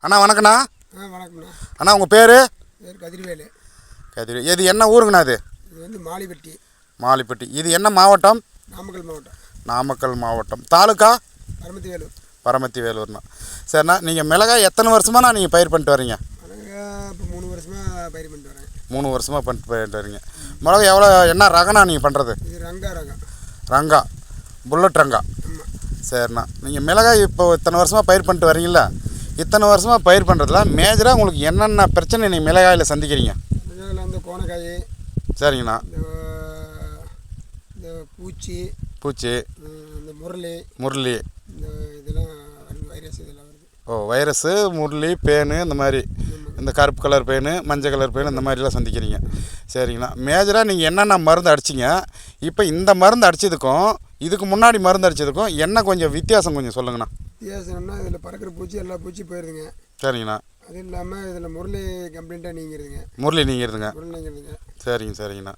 அண்ணா வணக்கண்ணா. வணக்கம்ண்ணா. அண்ணா உங்கள் பேர்? பேர் கதிர்வேலு. இது என்ன ஊருங்கண்ணா? இது வந்து மாலிப்பட்டி. மாலிப்பட்டி. இது என்ன மாவட்டம்? நாமக்கல் மாவட்டம். நாமக்கல் மாவட்டம். தாலுக்கா? பரமத்தி வேலூர். பரமத்தி வேலூர்ண்ணா. சரிண்ணா, நீங்கள் மிளகாய் எத்தனை வருஷமாண்ணா நீங்கள் பயிர் பண்ணிட்டு வரீங்க? மிளகாய் இப்போ 3 வருஷமாக பயிர் பண்ணிட்டு வரேன். 3 வருஷமாக பண்ணிட்டு வரீங்க. மிளகாய் எவ்வளோ என்ன ரகண்ணா நீங்கள் பண்ணுறது? இது ரங்கா. ரங்கா, புல்லட் ரங்கா. ஆமாம். சரிண்ணா, நீங்கள் மிளகாய் இப்போ இத்தனை வருஷமாக பயிர் பண்ணிட்டு வரீங்களா? இத்தனை வருஷமாக பயிர் பண்ணுறதுல மேஜராக உங்களுக்கு என்னென்ன பிரச்சனை நீங்கள் மிளகாயில் சந்திக்கிறீங்க? மிளகாயில் வந்து கோணக்காய். சரிங்கண்ணா. இந்த பூச்சி. இந்த முரளி இந்த இதெல்லாம் வைரஸ் இதெல்லாம் வருது. வைரஸு, முரளி, பேனு, இந்த மாதிரி இந்த கருப்பு கலர் பேனு, மஞ்சள் கலர் பேனு, இந்த மாதிரிலாம் சந்திக்கிறீங்க. சரிங்கண்ணா, மேஜராக நீங்கள் என்னென்ன மருந்து அடிச்சிங்க? இப்போ இந்த மருந்து அடித்ததுக்கும் இதுக்கு முன்னாடி மருந்து அடித்ததுக்கும் என்ன கொஞ்சம் வித்தியாசம் கொஞ்சம் சொல்லுங்கண்ணா. வித்தியாசம்னா இதில் பறக்கிற பூச்சி எல்லா பூச்சி போயிருதுங்க. சரிங்கண்ணா. அது இல்லாமல் இதில் முரளி கம்ப்ளீட்டாக நீங்கிருதுங்க. முரளி நீங்கிருதுங்க. சரிங்கண்ணா.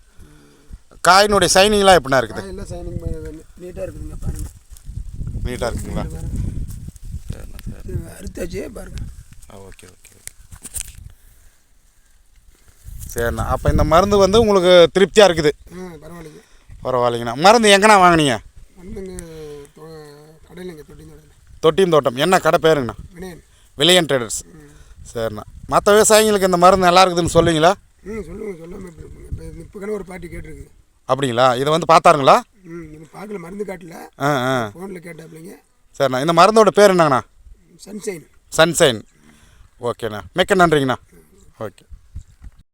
காயினுடைய சைனிங்லாம் எப்படின்னா இருக்குது? எல்லாம் சைனிங் நீட்டாக இருக்குதுங்க. பாருங்கள், நீட்டாக இருக்குங்களா? அறுத்தாச்சே பாருங்கள். ஓகே. சரிண்ணா, அப்போ இந்த மருந்து வந்து உங்களுக்கு திருப்தியாக இருக்குது? பரவாயில்லைங்கண்ணா. மருந்து எங்கண்ணா வாங்கினீங்க? கடையிலங்க, தொட்டியம் தோட்டம். என்ன கடை பேருங்கண்ணா? விலையன் ட்ரேடர்ஸ். சரிண்ணா, மற்ற விவசாயிங்களுக்கு இந்த மருந்து நல்லா இருக்குதுன்னு சொல்லுவீங்களா? சொல்லுங்கள். சொல்லாமல் இப்போ ஒரு பாட்டி கேட்டிருக்கு. அப்படிங்களா? இதை வந்து பார்த்தாருங்களா? இது பார்க்கல, மருந்து காட்டல. ஃபோனில் கேட்டாப்பிள்ளைங்க. சரிண்ணா, இந்த மருந்தோட பேர் என்னங்கண்ணா? சன்ஷைன். ஓகேண்ணா, மிக்க நன்றிங்கண்ணா. ஓகே.